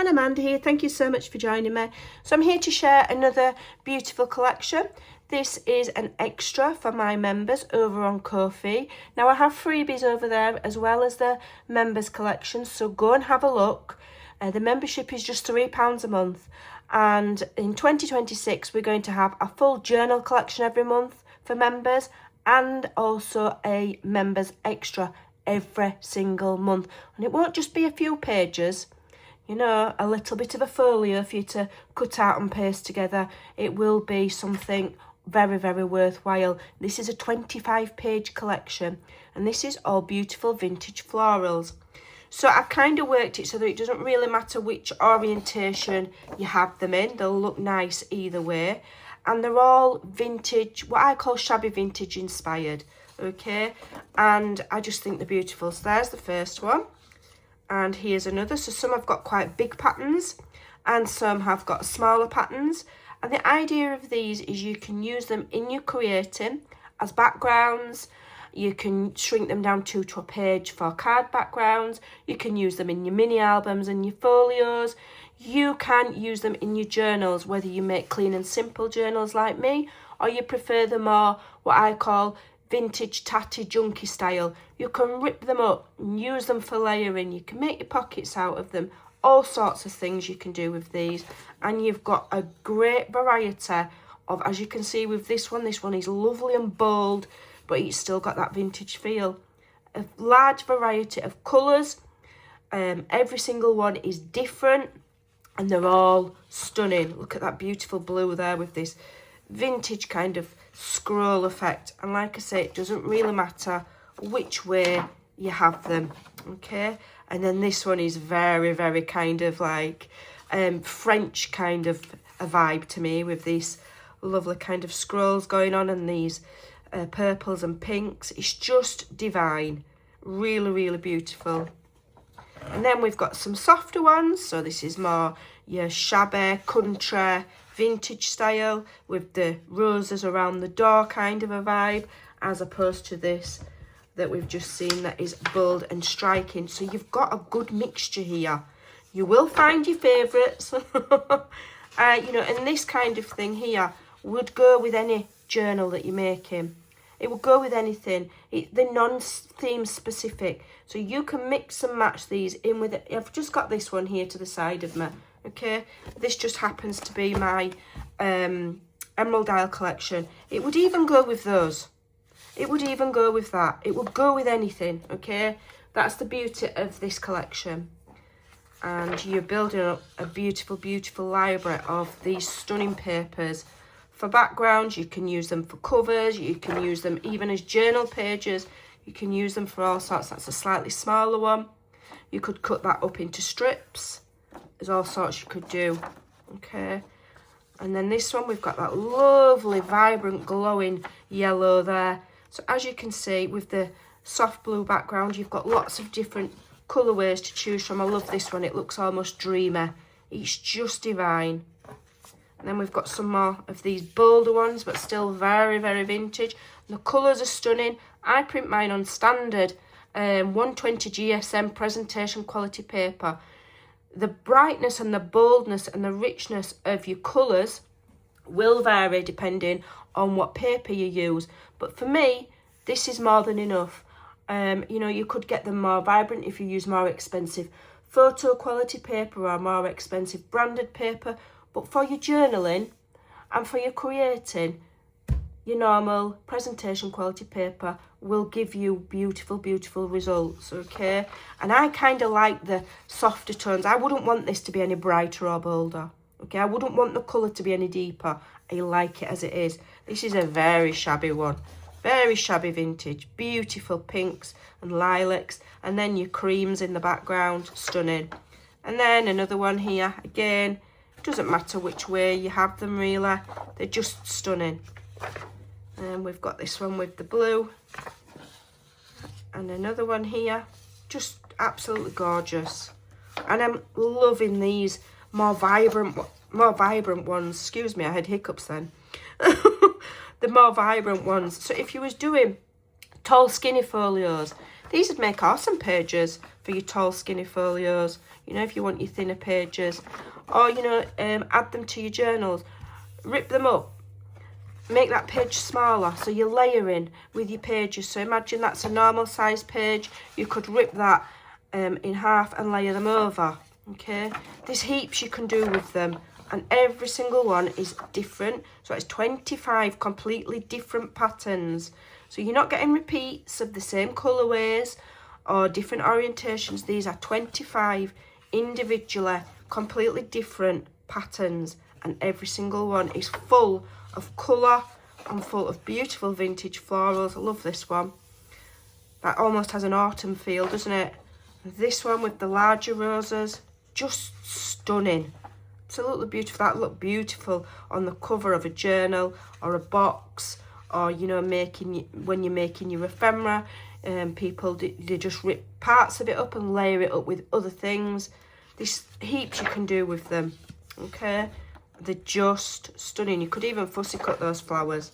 everyone, Amanda here. Thank you so much for joining me. So I'm here to share another beautiful collection. This is an extra for my members over on Ko-fi. Now I have freebies over there as well as the members collection, so go and have a look. The membership is just £3 a month, and in 2026 we're going to have a full journal collection every month for members and also a members extra every single month. And it won't just be a few pages, you know, a little bit of a folio for you to cut out and paste together. It will be something very, very worthwhile. This is a 25-page collection, and this is all beautiful vintage florals. So I've kind of worked it so that it doesn't really matter which orientation you have them in. They'll look nice either way. And they're all vintage, what I call shabby vintage inspired, okay? And I just think they're beautiful. So there's the first one. And here's another. So some have got quite big patterns and some have got smaller patterns. And the idea of these is you can use them in your creating as backgrounds. You can shrink them down to a page for card backgrounds. You can use them in your mini albums and your folios. You can use them in your journals, whether you make clean and simple journals like me, or you prefer the more what I call vintage tatty junky style. You can rip them up and use them for layering. You can make your pockets out of them. All sorts of things you can do with these. And you've got a great variety of, as you can see with this one is lovely and bold, but it's still got that vintage feel. A large variety of colours. Every single one is different and they're all stunning. Look at that beautiful blue there with this vintage kind of scroll effect. And like I say, it doesn't really matter which way you have them, okay? And then this one is very, very kind of like French kind of a vibe to me, with these lovely kind of scrolls going on and these purples and pinks. It's just divine. Really, really beautiful. And then we've got some softer ones. So this is more your shabby, country, vintage style with the roses around the door kind of a vibe, as opposed to this that we've just seen that is bold and striking. So you've got a good mixture here. You will find your favourites. You know, and this kind of thing here would go with any journal that you're making. It will go with anything. They're non-theme specific. So you can mix and match these in with it. I've just got this one here to the side of me. Okay. This just happens to be my Emerald Isle collection. It would even go with those. It would even go with that. It would go with anything. Okay. That's the beauty of this collection. And you're building up a beautiful, beautiful library of these stunning papers. For backgrounds, you can use them for covers, you can use them even as journal pages, you can use them for all sorts. That's a slightly smaller one. You could cut that up into strips. There's all sorts you could do, okay? And then this one, we've got that lovely, vibrant, glowing yellow there. So as you can see, with the soft blue background, you've got lots of different colourways to choose from. I love this one, it looks almost dreamy. It's just divine. And then we've got some more of these bolder ones, but still very, very vintage. And the colours are stunning. I print mine on standard 120 GSM presentation quality paper. The brightness and the boldness and the richness of your colours will vary depending on what paper you use. But for me, this is more than enough. You know, you could get them more vibrant if you use more expensive photo quality paper or more expensive branded paper. But for your journaling and for your creating, your normal presentation quality paper will give you beautiful, beautiful results, okay? And I kind of like the softer tones. I wouldn't want this to be any brighter or bolder, okay? I wouldn't want the colour to be any deeper. I like it as it is. This is a very shabby one. Very shabby vintage. Beautiful pinks and lilacs. And then your creams in the background. Stunning. And then another one here. Again, doesn't matter which way you have them really, they're just stunning. And we've got this one with the blue and another one here, just absolutely gorgeous. And I'm loving these more vibrant ones. Excuse me, I had hiccups then. The more vibrant ones. So if you was doing tall skinny folios, these would make awesome pages for your tall skinny folios, you know, if you want your thinner pages, or, you know, add them to your journals. Rip them up, make that page smaller, so you're layering with your pages. So imagine that's a normal size page, you could rip that in half and layer them over. Okay, there's heaps you can do with them, and every single one is different. So it's 25 completely different patterns, so you're not getting repeats of the same colorways or different orientations. These are 25 individually completely different patterns, and every single one is full of colour and full of beautiful vintage florals. I love this one. That almost has an autumn feel, doesn't it? This one with the larger roses, just stunning. Absolutely beautiful. That look beautiful on the cover of a journal or a box, or, you know, when you're making your ephemera. People, they just rip parts of it up and layer it up with other things. There's heaps you can do with them. Okay, they're just stunning. You could even fussy cut those flowers.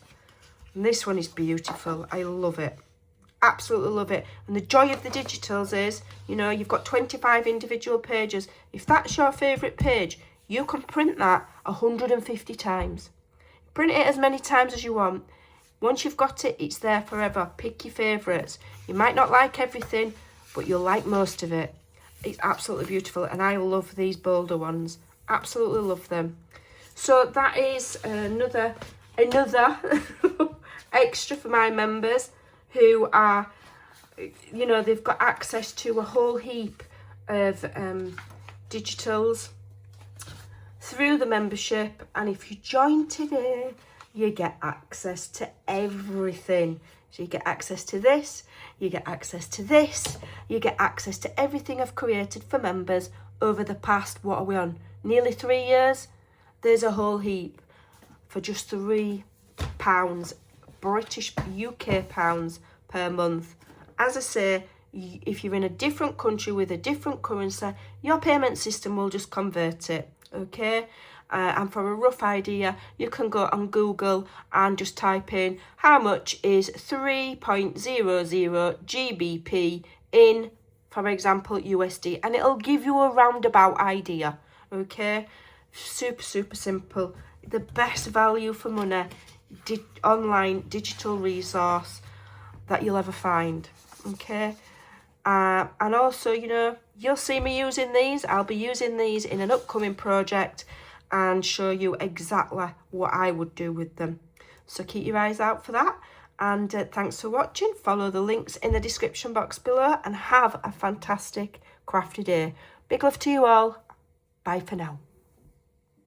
And this one is beautiful. I love it. Absolutely love it. And the joy of the digitals is, you know, you've got 25 individual pages. If that's your favourite page, you can print that 150 times. Print it as many times as you want. Once you've got it, it's there forever. Pick your favourites. You might not like everything, but you'll like most of it. It's absolutely beautiful, and I love these bolder ones. Absolutely love them. So that is another extra for my members who are, you know, they've got access to a whole heap of digitals through the membership. And if you join today, you get access to everything. So you get access to this, you get access to this, you get access to everything I've created for members over the past, what are we on, nearly 3 years. There's a whole heap for just £3 British UK pounds per month. As I say, if you're in a different country with a different currency, your payment system will just convert it. Okay, and for a rough idea, you can go on Google and just type in how much is 3.00 GBP in, for example, USD, and it'll give you a roundabout idea. Okay, super simple. The best value for money online digital resource that you'll ever find. Okay, and also, you know, you'll see me using these. I'll be using these in an upcoming project and show you exactly what I would do with them. So keep your eyes out for that, and thanks for watching. Follow the links in the description box below, and have a fantastic crafty day. Big love to you all. Bye for now.